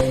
Hey,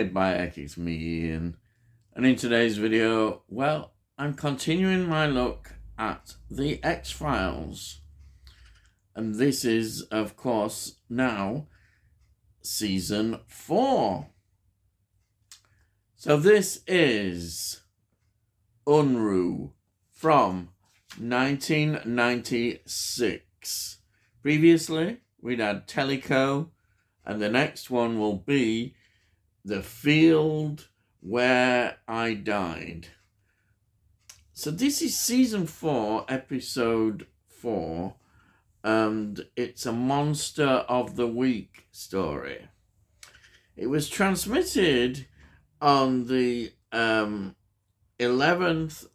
Bayek, it's me, Ian. And in today's video, well, I'm continuing my look at the X-Files. And this is, of course, now season 4. So this is Unruhe from 1996. Previously, we'd had Teleco, and the next one will be The Field Where I Died. So this is season 4, episode 4, and it's a Monster of the Week story. It was transmitted on the 11th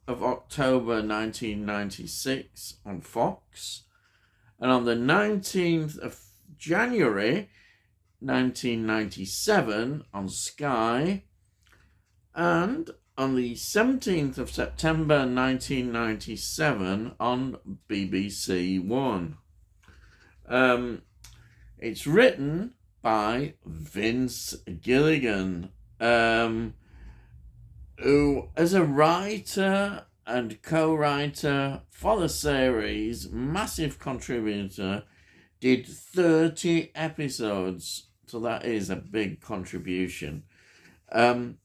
of October 1996 on Fox, and on the 19th of January 1997 on Sky, and on the 17th of September 1997 on BBC One. It's written by Vince Gilligan, who, as a writer and co-writer for the series, massive contributor, did 30 episodes, so that is a big contribution. And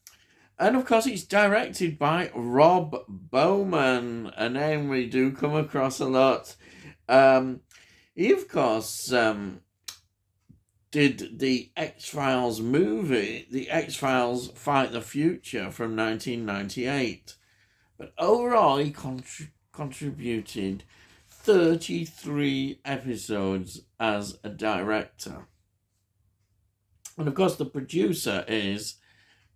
of course, it's directed by Rob Bowman, a name we do come across a lot. He, of course, did the X-Files movie, The X-Files Fight the Future from 1998. But overall, he contributed 33 episodes as a director. And of course, the producer is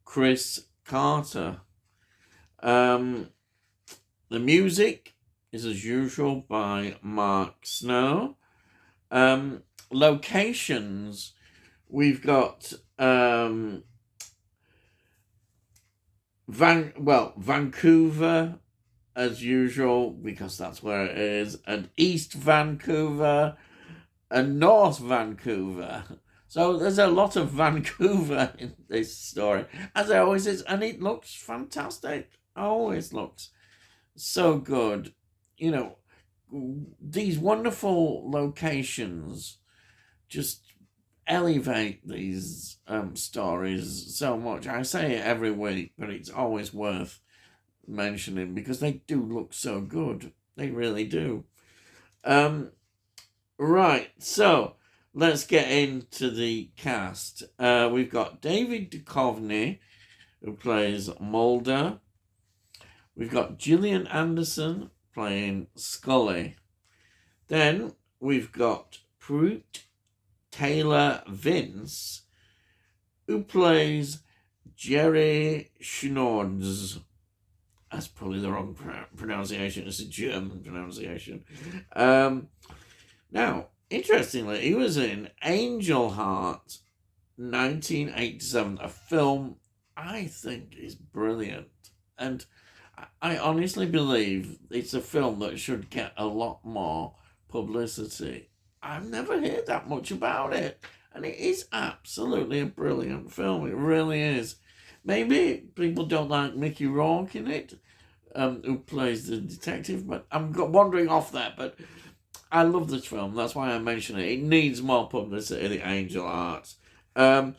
Chris Carter. The music is, as usual, by Mark Snow. Locations, we've got Vancouver, as usual, because that's where it is, and East Vancouver and North Vancouver. So there's a lot of Vancouver in this story, as there always is, and it looks fantastic. Always looks so good. You know, these wonderful locations just elevate these stories so much. I say it every week, but it's always worth mentioning because they do look so good. They really do. Right, so let's get into the cast. We've got David Duchovny, who plays Mulder. We've got Gillian Anderson playing Scully. Then we've got Pruitt Taylor Vince, who plays Jerry Schnords. That's probably the wrong pronunciation. It's a German pronunciation. Now, interestingly, he was in Angel Heart, 1987, a film I think is brilliant. And I honestly believe it's a film that should get a lot more publicity. I've never heard that much about it. And it is absolutely a brilliant film. It really is. Maybe people don't like Mickey Rourke in it, who plays the detective, but I'm wandering off that. But I love this film. That's why I mention it. It needs more publicity, The Angel Heart. And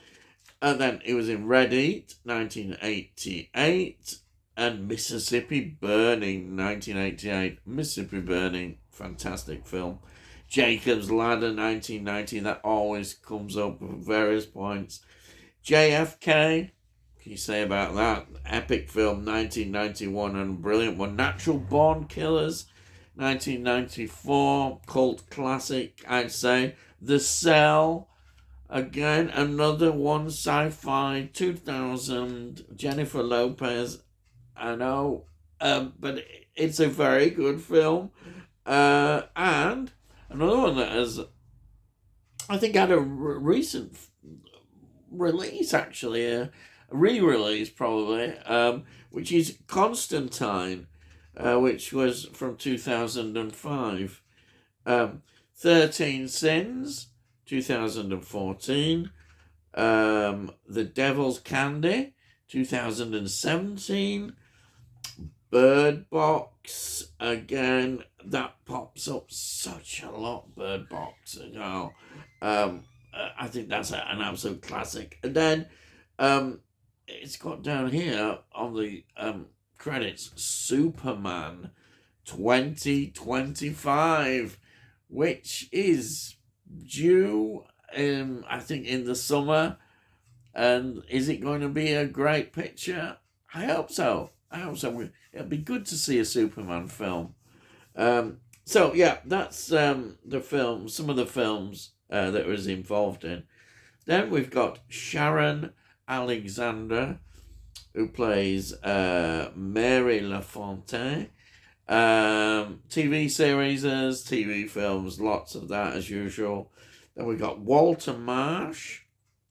then it was in Red Heat, 1988, and Mississippi Burning, 1988. Mississippi Burning, fantastic film. Jacob's Ladder, 1990, that always comes up at various points. JFK, what can you say about that? Epic film, 1991, and a brilliant one. Natural Born Killers, 1994, cult classic, I'd say. The Cell, again, another one, sci-fi, 2000, Jennifer Lopez, I know, but it's a very good film. And another one that has I think had a recent release, actually, a re-release probably, which is Constantine, which was from 2005. 13 Sins, 2014. The Devil's Candy, 2017. Bird Box, again, that pops up such a lot. Bird Box, I think that's an absolute classic. And then it's got down here on the credits, Superman 2025, which is due, I think, in the summer. And is it going to be a great picture? I hope so. It'll be good to see a Superman film. So yeah, that's the film. Some of the films that was involved in. Then we've got Sharon Alexander, who plays Mary LaFontaine. TV series, TV films, lots of that as usual. Then we've got Walter Marsh,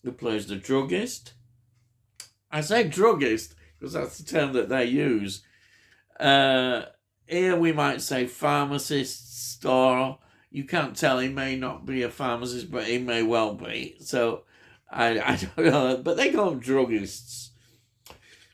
who plays the druggist. I say druggist because that's the term that they use. Here we might say pharmacist, store. You can't tell, he may not be a pharmacist, but he may well be. So I don't know, but they call him druggists.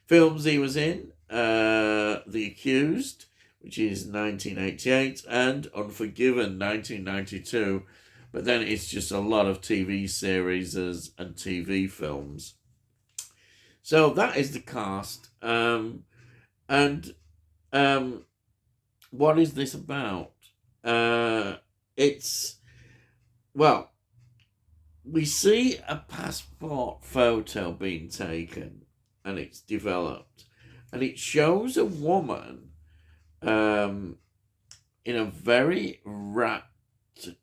Films he was in, The Accused, which is 1988, and Unforgiven, 1992. But then it's just a lot of TV series and TV films. So that is the cast. What is this about? We see a passport photo being taken, and it's developed, and it shows a woman in a very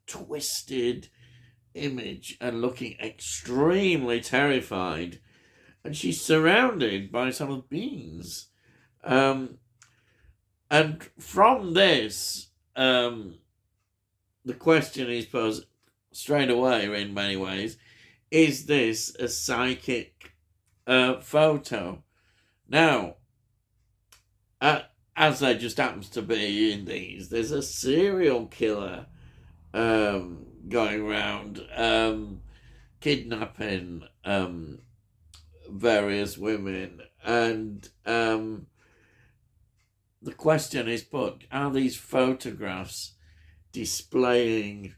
twisted image and looking extremely terrified, and she's surrounded by some beings. And from this, the question is posed straight away in many ways, is this a psychic photo? Now, as there just happens to be in these, there's a serial killer going around kidnapping various women, and the question is put, are these photographs displaying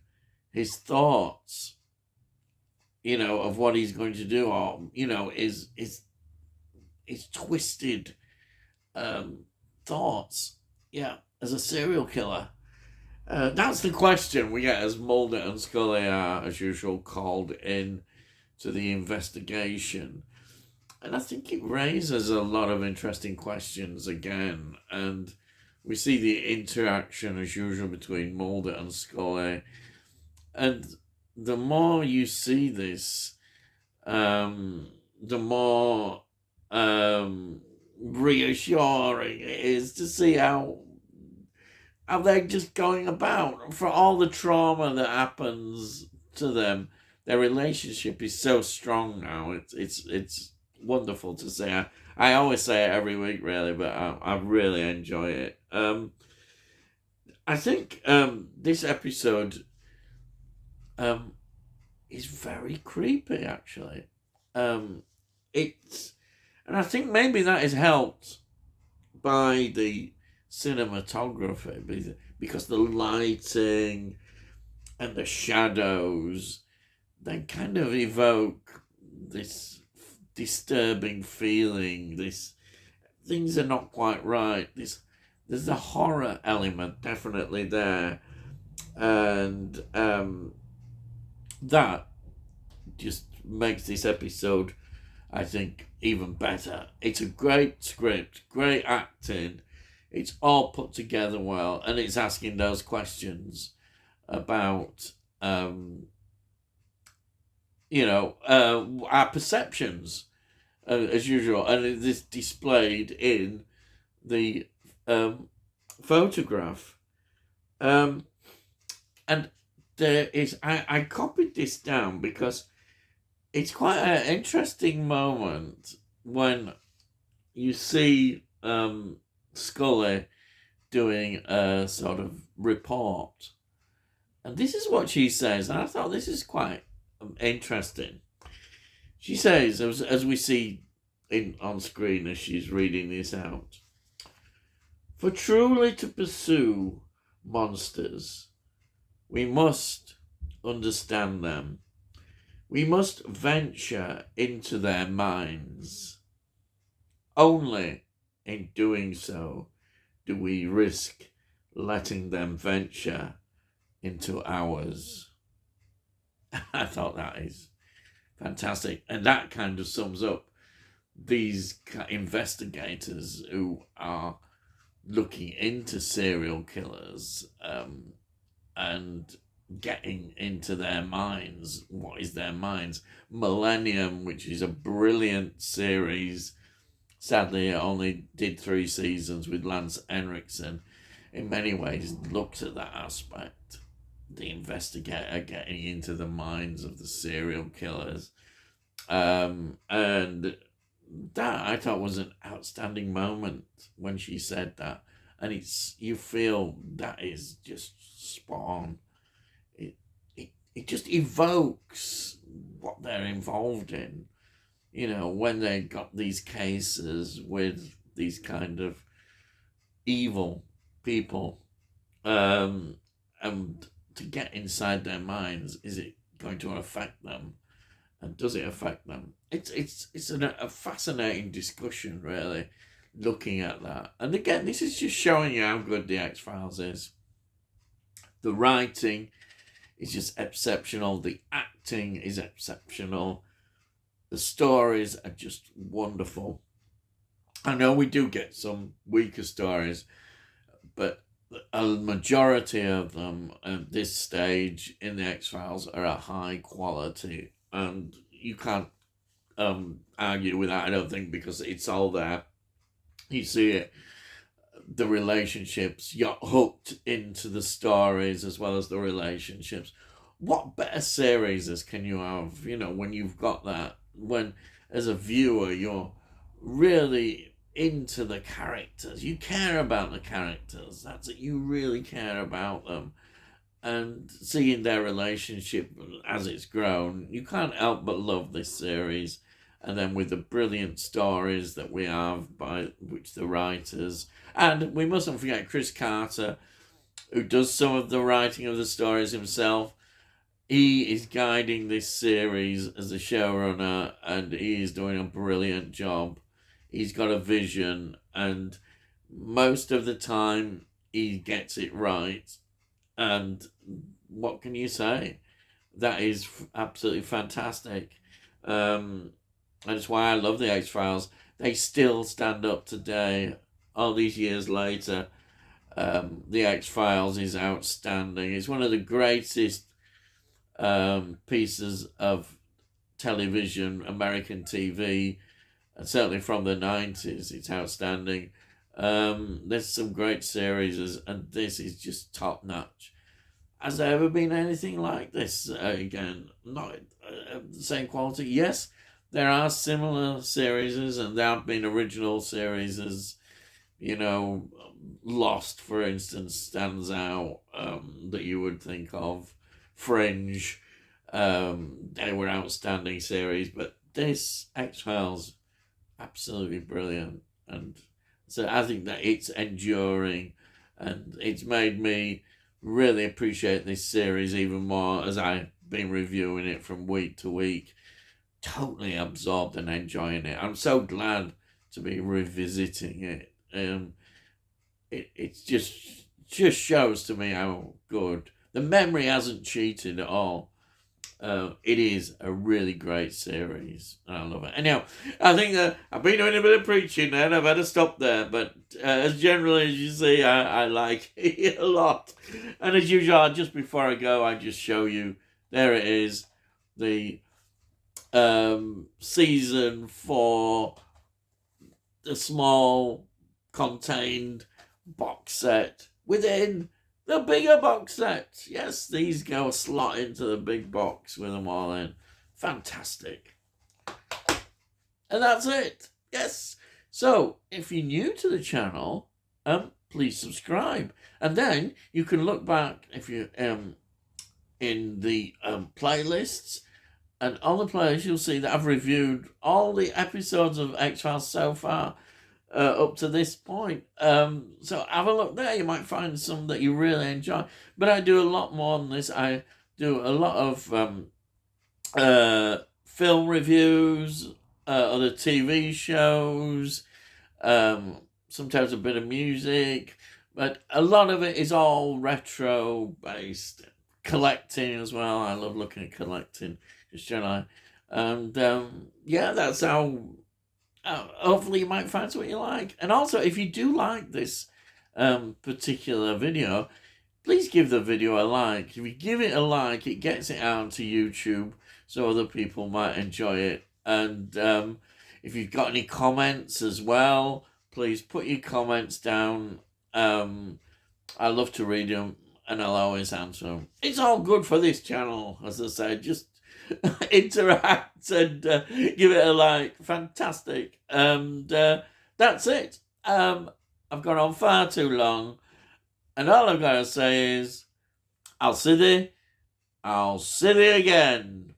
his thoughts, of what he's going to do, or, is twisted thoughts, as a serial killer? That's the question we get as Mulder and Scully are, as usual, called in to the investigation. And I think it raises a lot of interesting questions again. And we see the interaction, as usual, between Mulder and Scully. And the more you see this, the more reassuring it is to see how they're just going about, for all the trauma that happens to them. Their relationship is so strong now. It's wonderful to see. I always say it every week, really, but I really enjoy it. I think this episode is very creepy, actually. And I think maybe that is helped by the cinematography, because the lighting and the shadows, they kind of evoke this disturbing feeling. Things are not quite right. There's a horror element definitely there, and that just makes this episode, I think, even better. It's a great script, great acting. It's all put together well, and it's asking those questions about our perceptions, as usual, and it is displayed in the photograph. And there is, I copied this down because it's quite an interesting moment when you see Scully doing a sort of report. And this is what she says, and I thought this is quite interesting. She says, as we see on screen as she's reading this out, for truly to pursue monsters, we must understand them. We must venture into their minds. Only in doing so do we risk letting them venture into ours. I thought that is fantastic. And that kind of sums up these investigators who are looking into serial killers and getting into their minds. What is their minds? Millennium, which is a brilliant series. Sadly, it only did 3 seasons with Lance Henriksen. In many ways, looks at that aspect. The investigator getting into the minds of the serial killers. And that I thought was an outstanding moment when she said that. And you feel that is just spot on. It just evokes what they're involved in. You know, when they got these cases with these kind of evil people, and to get inside their minds, is it going to affect them? And does it affect them? It's a fascinating discussion, really, looking at that. And again, this is just showing you how good the X-Files is. The writing is just exceptional. The acting is exceptional. The stories are just wonderful. I know we do get some weaker stories, but a majority of them at this stage in the X-Files are at high quality. And you can't argue with that, I don't think, because it's all there. You see it, the relationships, you're hooked into the stories as well as the relationships. What better series can you have, when you've got that? When, as a viewer, you're really into the characters. You care about the characters. That's it. You really care about them. And seeing their relationship as it's grown, you can't help but love this series. And then with the brilliant stories that we have by which the writers, and we mustn't forget Chris Carter, who does some of the writing of the stories himself. He is guiding this series as a showrunner, and he is doing a brilliant job. He's got a vision, and most of the time he gets it right. And what can you say? That is absolutely fantastic. And it's why I love the X-Files. They still stand up today, all these years later. The X-Files is outstanding. It's one of the greatest pieces of television, American TV, and certainly from the 90s. It's outstanding. There's some great series, and this is just top notch. Has there ever been anything like this? Again, not the same quality. Yes, there are similar series, and there have been original series. Lost, for instance, stands out, that you would think of. Fringe, they were outstanding series, but this X-Files, absolutely brilliant. And so I think that it's enduring, and it's made me really appreciate this series even more as I've been reviewing it from week to week. Totally absorbed and enjoying it. I'm so glad to be revisiting it. It just shows to me how good. The memory hasn't cheated at all. It is a really great series, and I love it. Anyhow, I think that I've been doing a bit of preaching there, and I've had to stop there. But as generally as you see, I like it a lot. And as usual, just before I go, I just show you. There it is, the season 4, the small contained box set within The bigger box sets. Yes, these go slot into the big box with them all in. Fantastic. And that's it. Yes. So, if you're new to the channel, please subscribe. And then you can look back if you in the playlists. And on the playlists, you'll see that I've reviewed all the episodes of X-Files so far up to this point. So have a look there. You might find some that you really enjoy. But I do a lot more than this. I do a lot of film reviews, other TV shows, sometimes a bit of music. But a lot of it is all retro-based. Collecting as well. I love looking at collecting. Just generally. And yeah, that's how hopefully you might find something you like. And also, if you do like this particular video, please give the video a like. If you give it a like, it gets it out to YouTube so other people might enjoy it. And if you've got any comments as well, please put your comments down. I love to read them and I'll always answer them. It's all good for this channel, as I said. Just interact and give it a like. Fantastic. And that's it. I've gone on far too long. And all I've got to say is, I'll see thee again.